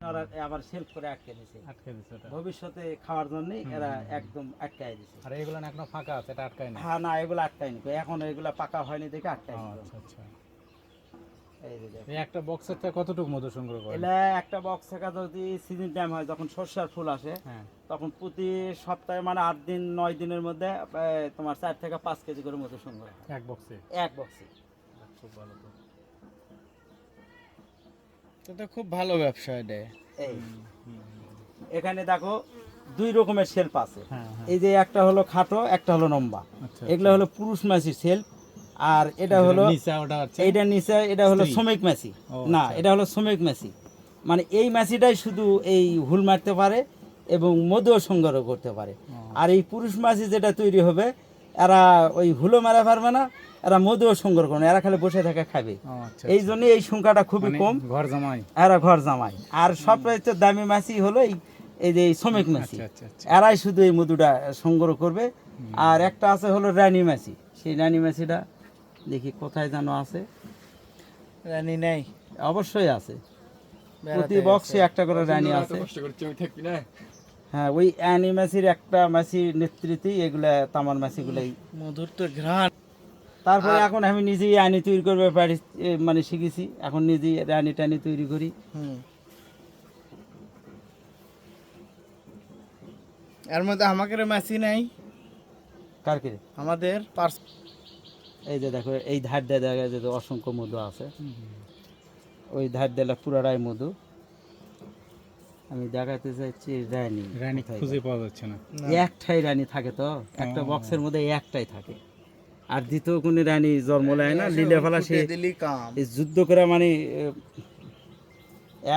ওরা আবার সেলফ করে আটকে দিছে ওটা। ভবিষ্যতে খাওয়ার জন্য এরা একদম আটকায় দিছে। আর এগুলো না এখনো ফাঁকা আছে, এটা আটকায় না? হ্যাঁ না, এগুলো আটকায়নি, এখন এগুলা পাকা হয়নি দেখে আটকায় ও, দিল। আচ্ছা আচ্ছা। এই যে দেখো। এই একটা বক্সের থেকে কতটুকু মধু সংগ্রহ করেন? এলা একটা বক্স থেকে যদি সিজন টাইম হয়, যখন সর্ষার ফুল আসে, হ্যাঁ। তখন প্রতি সপ্তাহে মানে 8 দিন 9 দিনের মধ্যে তোমার 4 থেকে 5 কেজি করে মধু সংগ্রহ হয় এক বক্সে? এক বক্সে। খুব ভালো তো। এটা খুব ভালো ব্যবসা এটা। এই এখানে দেখো 2 রকমের শেলফ আছে। হ্যাঁ, হ্যাঁ। এই যে একটা হলো খাটো, একটা হলো লম্বা। আচ্ছা, এগুলো হলো পুরুষ মাছির শেলফ, আর এটা হলো নিচে ওটা আছে। এইটা নিচে, এটা হলো স্ত্রী। শ্রমিক মাছি। ও, না, আচ্ছা। এটা হলো শ্রমিক মাছি। মানে এই মাছিটাই শুধু এই হুল মারতে পারে এবং মধুও সংগ্রহ করতে পারে। আর এই পুরুষ মাছি যেটা তৈরি হবে, এরা ওই হুলও মারা পারবে না, এরা মধুও সংগ্রহ করবে না, এরা খালি বসে থাকে খাবে। ও, আচ্ছা। এই জন্য এই সংখ্যাটা খুবই মানে কম, ঘর জামাই। এরা ঘর জামাই। আর সবচেয়ে দামি মাছি হলো এই যে এই শ্রমিক মাছি। আচ্ছা আচ্ছা আচ্ছা। এরাই শুধু এই মধুটা সংগ্রহ করবে। আর একটা আছে হলো রানী মাছি। সেই রানী মাছিটা দেখি কোথায় যেন আছে। রানী নাই, অবশ্যই আছে, প্রতি বেড়াতে বক্সে একটা করে রানী আছে। হ্যাঁ, ওই অ্যানি মাছির একটা মাছির নেতৃত্বেই এগুলা তামার মাছিগুলাই। মধুর তো ঘ্রাণ। তারপরে এখন আমি নিজেই রানী তৈরি করবে পারি, মানে শিখেছি, এখন নিজেই রানী টানি তৈরি করি। এর মধ্যে আমাকে মাছি নাই কার কি আমাদের এই যে দেখো, এই ধার দিয়ে দেখা যায় যে অসংখ্য মধু আছে, ওই ধার দিলে পুরাটাই মধু। আমি দেখাতে চাইছি রানী। রানী কোথায় খুঁজে পাওয়া যাচ্ছে না। একটাই রানী থাকে, তো একটা বক্সের মধ্যে একটাই থাকে। আর দ্বিতীয় কোনো রানী জন্ম নেয় না, লিলে ফেলা সে দিলি কাম। এই যুদ্ধ করে মানে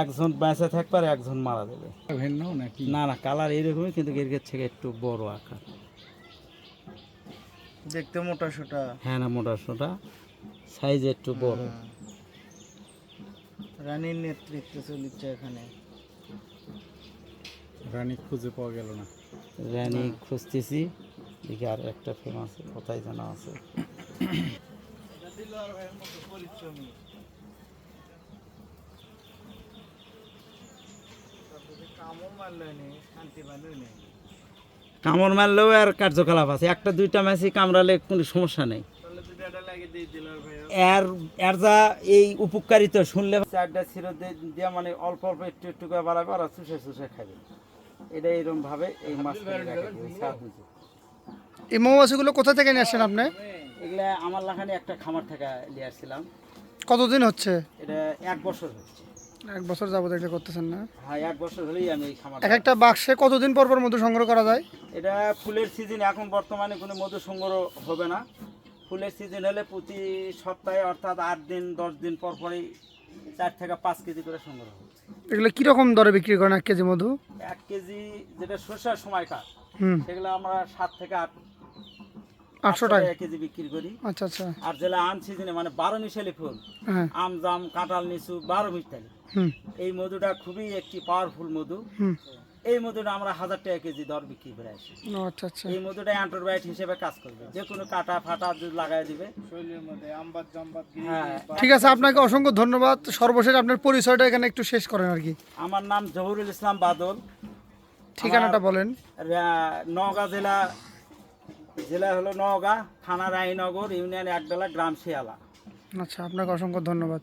একজন বেঁচে থাকবে আর একজন মারা যাবে। ভিন্ন নাকি? না না, কালার এইরকমই, কিন্তু এর থেকে একটু বড় আকার। দেখতে মোটা সোটা। হ্যাঁ না, মোটা সোটা, সাইজ একটু বড়। রানীর নেতৃত্বে চলিচ্ছে এখানে। রানী খুঁজে পাওয়া গেল না। রানী খুঁজতেছি, দেখি আর একটা ফেমাস কোথায় যেন আছে। কামড় মারলেও আর কার্যকলাপ আছে, একটা দুইটা ম্যাচই কামড়ালে কোনো সমস্যা নেই। এর এর যা এই উপকারিতা শুনলে চারটা ছিল দিয়ে মানে অল্প অল্প একটু একটু করে বাড়াবে, আর চুষে চুষে খাবে। এটা এরকম ভাবে এই মাছ এই মৌমাছিগুলো কোথা থেকে নিয়ে আসেন আপনি? এগুলা আমার লাখানে একটা খামার থেকে নিয়ে আসছিলাম। কতদিন হচ্ছে? এটা 1 বছর হচ্ছে। 1 বছর যাবত এটা করতেছেন না? হ্যাঁ, 1 বছর হলেই আমি এই খামার। এক একটা বাক্সে কতদিন পর পর মধু সংগ্রহ করা যায়? এটা ফুলের সিজন, এখন বর্তমানে কোনো মধু সংগ্রহ হবে না। ফুলের সিজন হলে প্রতি সপ্তাহে, অর্থাৎ 8 দিন 10 দিন পর পরই 4 থেকে 5 কেজি করে সংগ্রহ হবে। এগুলো কিরকম দরে বিক্রি করেন 1 কেজি মধু? 1 কেজি যেটা শসার সময়কার, সেগুলো আমরা 7 থেকে 800 টাকা 1 কেজি বিক্রি করি। আচ্ছা আচ্ছা। আর যেটা আন সিজনে মানে 12 মিশালি ফুল, হ্যাঁ। আম জাম কাঁঠাল লিচু 12 মিশালি, এই মধুটা খুবই একটি পাওয়ারফুল মধু। এই মধুটা আমরা 1000 টাকা কেজি দর বিক্রি করে আসি। আচ্ছা আচ্ছা। এই মধুটা অ্যান্টিবায়োটিক হিসেবে কাজ করবে, যে কোনো কাটা ফাটা লাগাই দিবে শরীরের মধ্যে আমবাদ জামবাদ হ্যাঁ। ঠিক আছে, আপনাকে অসংখ্য ধন্যবাদ। সর্বশেষ আপনার পরিচয়টা এখানে একটু শেষ করেন আর কি। আমার নাম জহুরুল ইসলাম বাদল। ঠিকানাটা বলেন। নওগাঁ জেলা হলো নওগাঁ, থানা রায়নগর, ইউনিয়ন একডালা, গ্রাম শিয়ালা। আচ্ছা, আপনাকে অসংখ্য ধন্যবাদ।